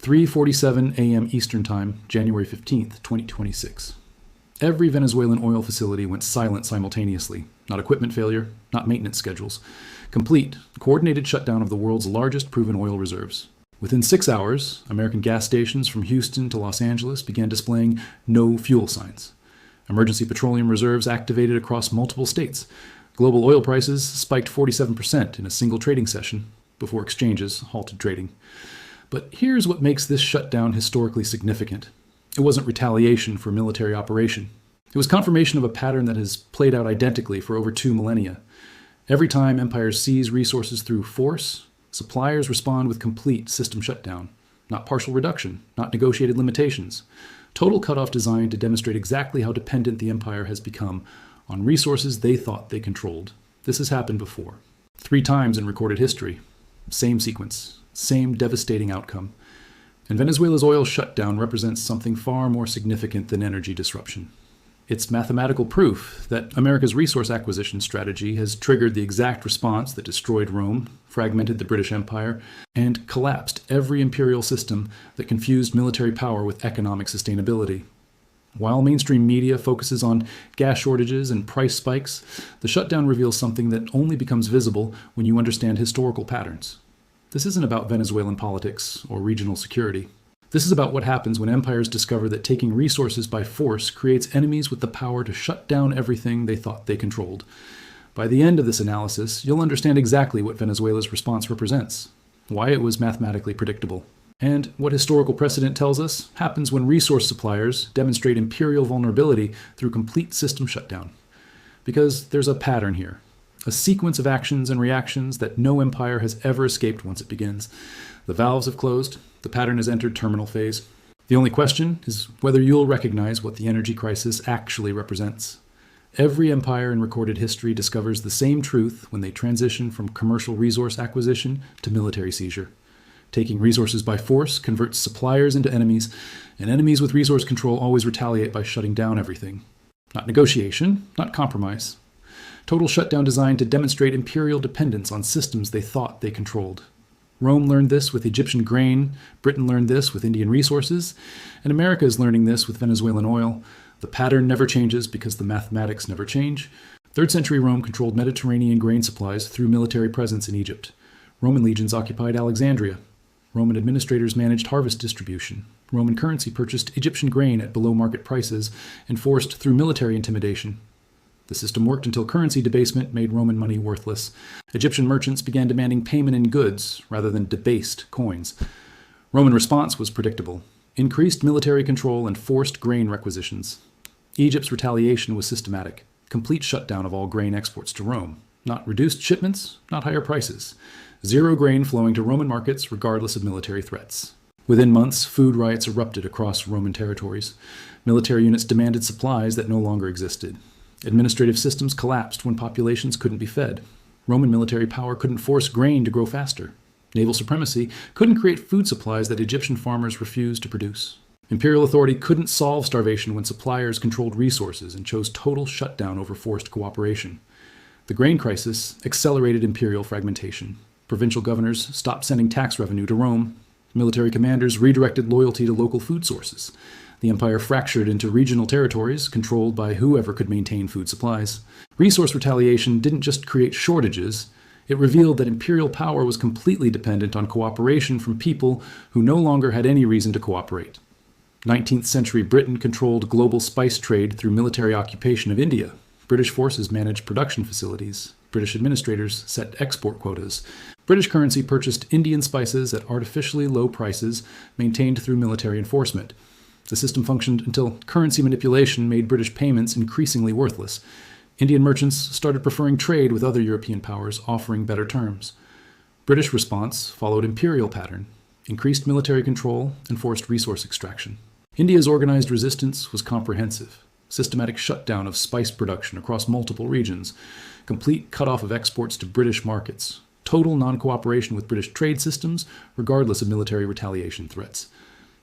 3:47 a.m. Eastern Time, January 15th, 2026. Every Venezuelan oil facility went silent simultaneously. Not equipment failure, not maintenance schedules. Complete, coordinated shutdown of the world's largest proven oil reserves. Within 6 hours, American gas stations from Houston to Los Angeles began displaying no fuel signs. Emergency petroleum reserves activated across multiple states. Global oil prices spiked 47% in a single trading session before exchanges halted trading. But here's what makes this shutdown historically significant. It wasn't retaliation for military operation. It was confirmation of a pattern that has played out identically for over 2 millennia. Every time empires seize resources through force, suppliers respond with complete system shutdown. Not partial reduction, not negotiated limitations. Total cutoff designed to demonstrate exactly how dependent the empire has become on resources they thought they controlled. This has happened before. 3 times in recorded history. Same sequence. Same devastating outcome. And Venezuela's oil shutdown represents something far more significant than energy disruption. It's mathematical proof that America's resource acquisition strategy has triggered the exact response that destroyed Rome, fragmented the British Empire, and collapsed every imperial system that confused military power with economic sustainability. While mainstream media focuses on gas shortages and price spikes, the shutdown reveals something that only becomes visible when you understand historical patterns. This isn't about Venezuelan politics or regional security. This is about what happens when empires discover that taking resources by force creates enemies with the power to shut down everything they thought they controlled. By the end of this analysis, you'll understand exactly what Venezuela's response represents, why it was mathematically predictable, and what historical precedent tells us happens when resource suppliers demonstrate imperial vulnerability through complete system shutdown. Because there's a pattern here. A sequence of actions and reactions that no empire has ever escaped once it begins. The valves have closed. The pattern has entered terminal phase. The only question is whether you'll recognize what the energy crisis actually represents. Every empire in recorded history discovers the same truth when they transition from commercial resource acquisition to military seizure. Taking resources by force converts suppliers into enemies, and enemies with resource control always retaliate by shutting down everything. Not negotiation, not compromise. Total shutdown designed to demonstrate imperial dependence on systems they thought they controlled. Rome learned this with Egyptian grain, Britain learned this with Indian resources, and America is learning this with Venezuelan oil. The pattern never changes because the mathematics never change. 3rd century Rome controlled Mediterranean grain supplies through military presence in Egypt. Roman legions occupied Alexandria. Roman administrators managed harvest distribution. Roman currency purchased Egyptian grain at below market prices, enforced through military intimidation. The system worked until currency debasement made Roman money worthless. Egyptian merchants began demanding payment in goods rather than debased coins. Roman response was predictable. Increased military control and forced grain requisitions. Egypt's retaliation was systematic. Complete shutdown of all grain exports to Rome. Not reduced shipments, not higher prices. 0 grain flowing to Roman markets regardless of military threats. Within months, food riots erupted across Roman territories. Military units demanded supplies that no longer existed. Administrative systems collapsed when populations couldn't be fed. Roman military power couldn't force grain to grow faster. Naval supremacy couldn't create food supplies that Egyptian farmers refused to produce. Imperial authority couldn't solve starvation when suppliers controlled resources and chose total shutdown over forced cooperation. The grain crisis accelerated imperial fragmentation. Provincial governors stopped sending tax revenue to Rome. Military commanders redirected loyalty to local food sources. The empire fractured into regional territories controlled by whoever could maintain food supplies. Resource retaliation didn't just create shortages, it revealed that imperial power was completely dependent on cooperation from people who no longer had any reason to cooperate. 19th century Britain controlled global spice trade through military occupation of India. British forces managed production facilities. British administrators set export quotas. British currency purchased Indian spices at artificially low prices maintained through military enforcement. The system functioned until currency manipulation made British payments increasingly worthless. Indian merchants started preferring trade with other European powers, offering better terms. British response followed imperial pattern, increased military control, and forced resource extraction. India's organized resistance was comprehensive. Systematic shutdown of spice production across multiple regions, complete cutoff of exports to British markets, total non-cooperation with British trade systems, regardless of military retaliation threats.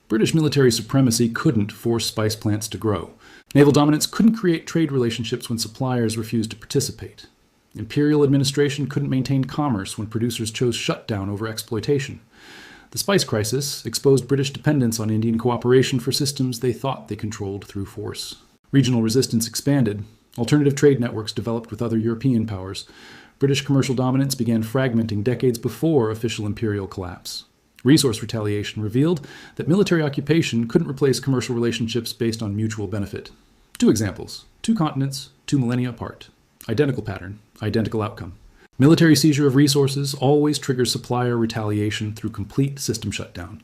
British military supremacy couldn't force spice plants to grow. Naval dominance couldn't create trade relationships when suppliers refused to participate. Imperial administration couldn't maintain commerce when producers chose shutdown over exploitation. The spice crisis exposed British dependence on Indian cooperation for systems they thought they controlled through force. Regional resistance expanded. Alternative trade networks developed with other European powers. British commercial dominance began fragmenting decades before official imperial collapse. Resource retaliation revealed that military occupation couldn't replace commercial relationships based on mutual benefit. 2 examples. 2 continents, 2 millennia apart. Identical pattern, identical outcome. Military seizure of resources always triggers supplier retaliation through complete system shutdown.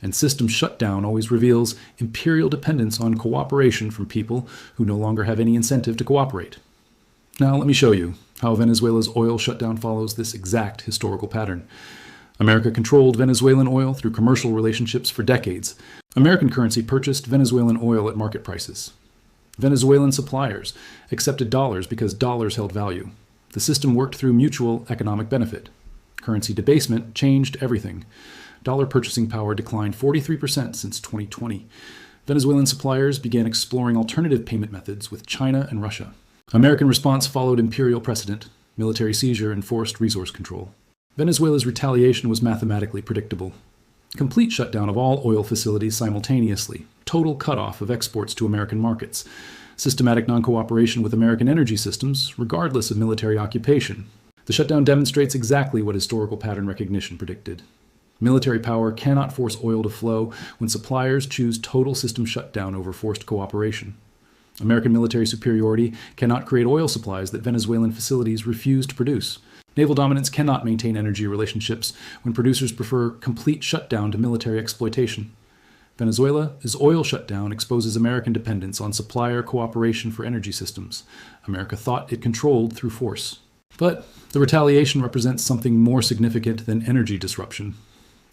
And system shutdown always reveals imperial dependence on cooperation from people who no longer have any incentive to cooperate. Now let me show you how Venezuela's oil shutdown follows this exact historical pattern. America controlled Venezuelan oil through commercial relationships for decades. American currency purchased Venezuelan oil at market prices. Venezuelan suppliers accepted dollars because dollars held value. The system worked through mutual economic benefit. Currency debasement changed everything. Dollar purchasing power declined 43% since 2020. Venezuelan suppliers began exploring alternative payment methods with China and Russia. American response followed imperial precedent, military seizure, and forced resource control. Venezuela's retaliation was mathematically predictable. Complete shutdown of all oil facilities simultaneously, total cutoff of exports to American markets, systematic non-cooperation with American energy systems, regardless of military occupation. The shutdown demonstrates exactly what historical pattern recognition predicted. Military power cannot force oil to flow when suppliers choose total system shutdown over forced cooperation. American military superiority cannot create oil supplies that Venezuelan facilities refuse to produce. Naval dominance cannot maintain energy relationships when producers prefer complete shutdown to military exploitation. Venezuela's oil shutdown exposes American dependence on supplier cooperation for energy systems America thought it controlled through force. But the retaliation represents something more significant than energy disruption.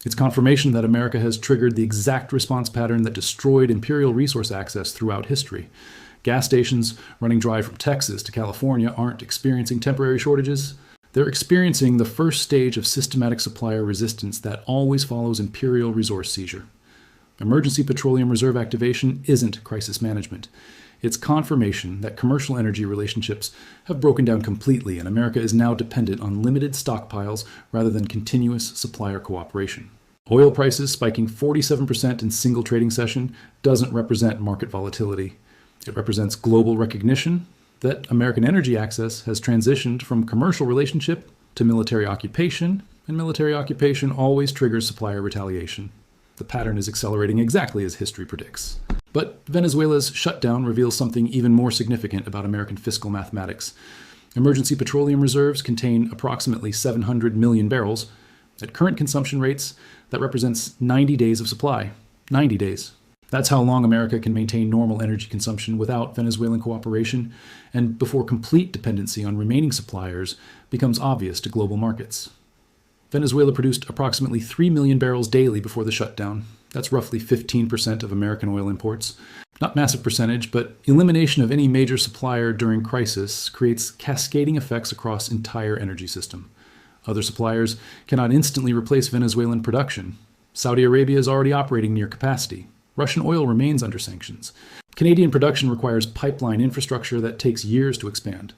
It's confirmation that America has triggered the exact response pattern that destroyed imperial resource access throughout history. Gas stations running dry from Texas to California aren't experiencing temporary shortages. They're experiencing the first stage of systematic supplier resistance that always follows imperial resource seizure. Emergency petroleum reserve activation isn't crisis management. It's confirmation that commercial energy relationships have broken down completely and America is now dependent on limited stockpiles rather than continuous supplier cooperation. Oil prices spiking 47% in single trading session doesn't represent market volatility. It represents global recognition that American energy access has transitioned from commercial relationship to military occupation, and military occupation always triggers supplier retaliation. The pattern is accelerating exactly as history predicts. But Venezuela's shutdown reveals something even more significant about American fiscal mathematics. Emergency petroleum reserves contain approximately 700 million barrels. At current consumption rates, that represents 90 days of supply. 90 days. That's how long America can maintain normal energy consumption without Venezuelan cooperation and before complete dependency on remaining suppliers becomes obvious to global markets. Venezuela produced approximately 3 million barrels daily before the shutdown. That's roughly 15% of American oil imports. Not massive percentage, but elimination of any major supplier during crisis creates cascading effects across entire energy system. Other suppliers cannot instantly replace Venezuelan production. Saudi Arabia is already operating near capacity. Russian oil remains under sanctions. Canadian production requires pipeline infrastructure that takes years to expand.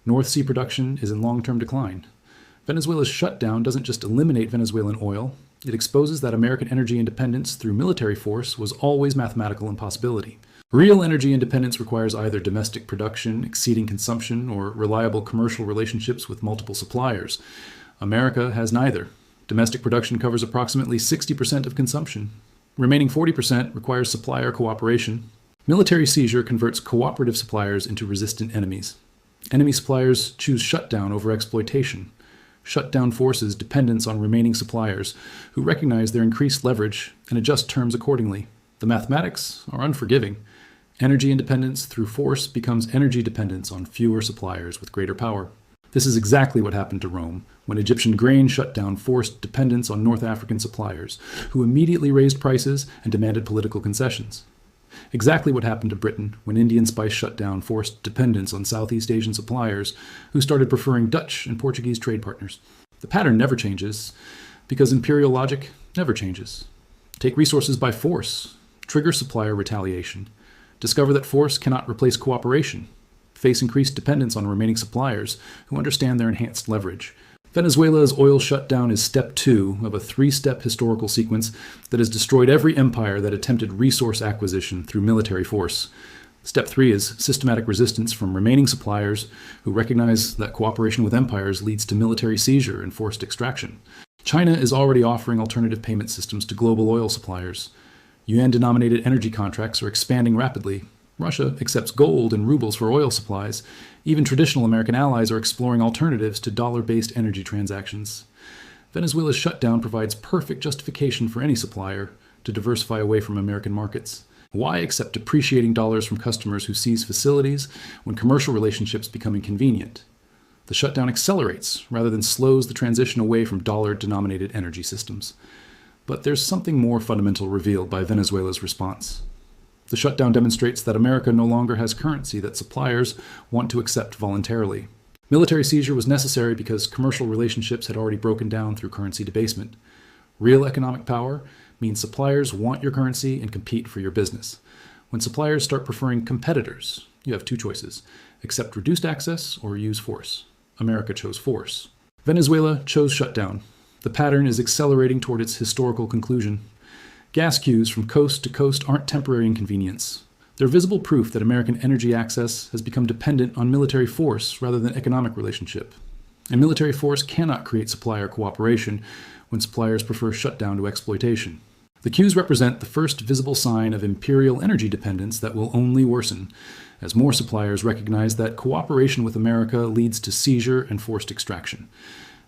North Sea production is in long-term decline. Venezuela's shutdown doesn't just eliminate Venezuelan oil, it exposes that American energy independence through military force was always mathematical impossibility. Real energy independence requires either domestic production exceeding consumption or reliable commercial relationships with multiple suppliers. America has neither. Domestic production covers approximately 60% of consumption. Remaining 40% requires supplier cooperation. Military seizure converts cooperative suppliers into resistant enemies. Enemy suppliers choose shutdown over exploitation. Shutdown forces dependence on remaining suppliers, who recognize their increased leverage and adjust terms accordingly. The mathematics are unforgiving. Energy independence through force becomes energy dependence on fewer suppliers with greater power. This is exactly what happened to Rome, when Egyptian grain shutdown forced dependence on North African suppliers, who immediately raised prices and demanded political concessions. Exactly what happened to Britain when Indian spice shutdown forced dependence on Southeast Asian suppliers, who started preferring Dutch and Portuguese trade partners. The pattern never changes, because imperial logic never changes. Take resources by force, trigger supplier retaliation, discover that force cannot replace cooperation, face increased dependence on remaining suppliers who understand their enhanced leverage, Venezuela's oil shutdown is step 2 of a 3-step historical sequence that has destroyed every empire that attempted resource acquisition through military force. Step 3 is systematic resistance from remaining suppliers who recognize that cooperation with empires leads to military seizure and forced extraction. China is already offering alternative payment systems to global oil suppliers. Yuan-denominated energy contracts are expanding rapidly. Russia accepts gold and rubles for oil supplies. Even traditional American allies are exploring alternatives to dollar-based energy transactions. Venezuela's shutdown provides perfect justification for any supplier to diversify away from American markets. Why accept depreciating dollars from customers who seize facilities when commercial relationships become inconvenient? The shutdown accelerates rather than slows the transition away from dollar-denominated energy systems. But there's something more fundamental revealed by Venezuela's response. The shutdown demonstrates that America no longer has currency that suppliers want to accept voluntarily. Military seizure was necessary because commercial relationships had already broken down through currency debasement. Real economic power means suppliers want your currency and compete for your business. When suppliers start preferring competitors, you have 2 choices: accept reduced access or use force. America chose force. Venezuela chose shutdown. The pattern is accelerating toward its historical conclusion. Gas queues from coast to coast aren't temporary inconvenience. They're visible proof that American energy access has become dependent on military force rather than economic relationship. And military force cannot create supplier cooperation when suppliers prefer shutdown to exploitation. The queues represent the first visible sign of imperial energy dependence that will only worsen, as more suppliers recognize that cooperation with America leads to seizure and forced extraction.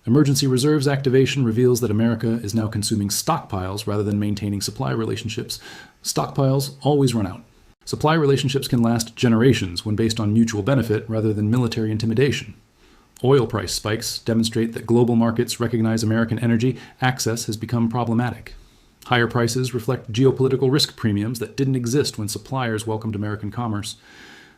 Emergency reserves activation reveals that America is now consuming stockpiles rather than maintaining supply relationships. Stockpiles always run out. Supply relationships can last generations when based on mutual benefit rather than military intimidation. Oil price spikes demonstrate that global markets recognize American energy access has become problematic. Higher prices reflect geopolitical risk premiums that didn't exist when suppliers welcomed American commerce.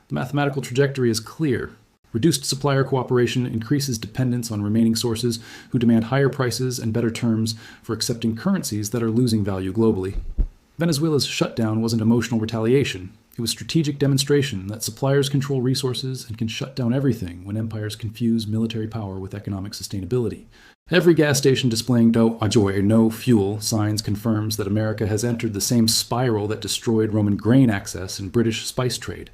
The mathematical trajectory is clear. Reduced supplier cooperation increases dependence on remaining sources who demand higher prices and better terms for accepting currencies that are losing value globally. Venezuela's shutdown wasn't emotional retaliation. It was strategic demonstration that suppliers control resources and can shut down everything when empires confuse military power with economic sustainability. Every gas station displaying no fuel signs confirms that America has entered the same spiral that destroyed Roman grain access and British spice trade.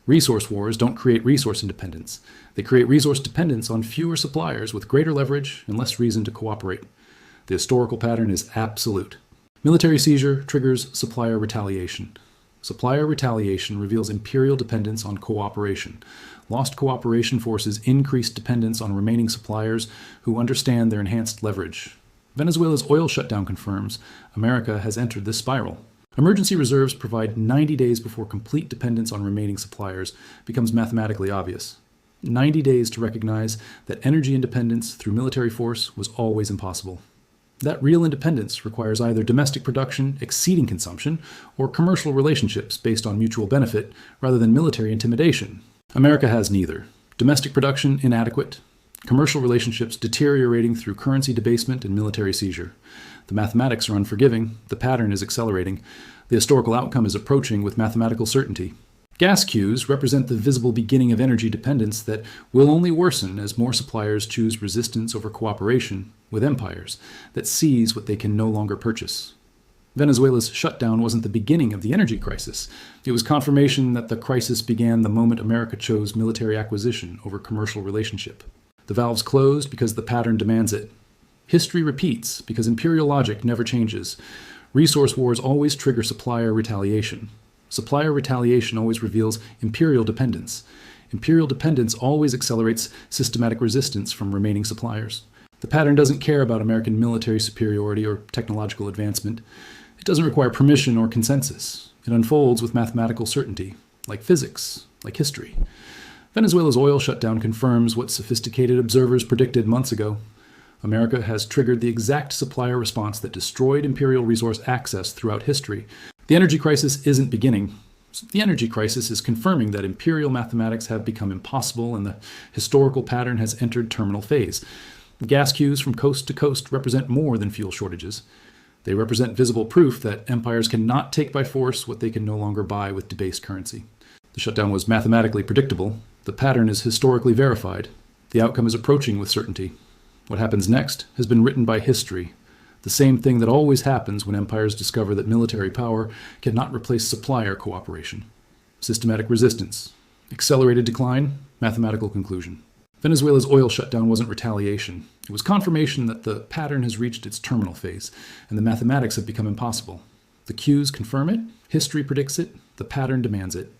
Resource wars don't create resource independence. They create resource dependence on fewer suppliers with greater leverage and less reason to cooperate. The historical pattern is absolute. Military seizure triggers supplier retaliation. Supplier retaliation reveals imperial dependence on cooperation. Lost cooperation forces increased dependence on remaining suppliers who understand their enhanced leverage. Venezuela's oil shutdown confirms America has entered this spiral. Emergency reserves provide 90 days before complete dependence on remaining suppliers becomes mathematically obvious. 90 days to recognize that energy independence through military force was always impossible. That real independence requires either domestic production exceeding consumption or commercial relationships based on mutual benefit rather than military intimidation. America has neither. Domestic production inadequate, commercial relationships deteriorating through currency debasement and military seizure. The mathematics are unforgiving, the pattern is accelerating, the historical outcome is approaching with mathematical certainty. Gas queues represent the visible beginning of energy dependence that will only worsen as more suppliers choose resistance over cooperation with empires that seize what they can no longer purchase. Venezuela's shutdown wasn't the beginning of the energy crisis. It was confirmation that the crisis began the moment America chose military acquisition over commercial relationship. The valves closed because the pattern demands it. History repeats because imperial logic never changes. Resource wars always trigger supplier retaliation. Supplier retaliation always reveals imperial dependence. Imperial dependence always accelerates systematic resistance from remaining suppliers. The pattern doesn't care about American military superiority or technological advancement. It doesn't require permission or consensus. It unfolds with mathematical certainty, like physics, like history. Venezuela's oil shutdown confirms what sophisticated observers predicted months ago. America has triggered the exact supplier response that destroyed imperial resource access throughout history. The energy crisis isn't beginning. The energy crisis is confirming that imperial mathematics have become impossible and the historical pattern has entered terminal phase. Gas queues from coast to coast represent more than fuel shortages. They represent visible proof that empires cannot take by force what they can no longer buy with debased currency. The shutdown was mathematically predictable. The pattern is historically verified. The outcome is approaching with certainty. What happens next has been written by history, the same thing that always happens when empires discover that military power cannot replace supplier cooperation. Systematic resistance, accelerated decline, mathematical conclusion. Venezuela's oil shutdown wasn't retaliation. It was confirmation that the pattern has reached its terminal phase, and the mathematics have become impossible. The cues confirm it, history predicts it, the pattern demands it.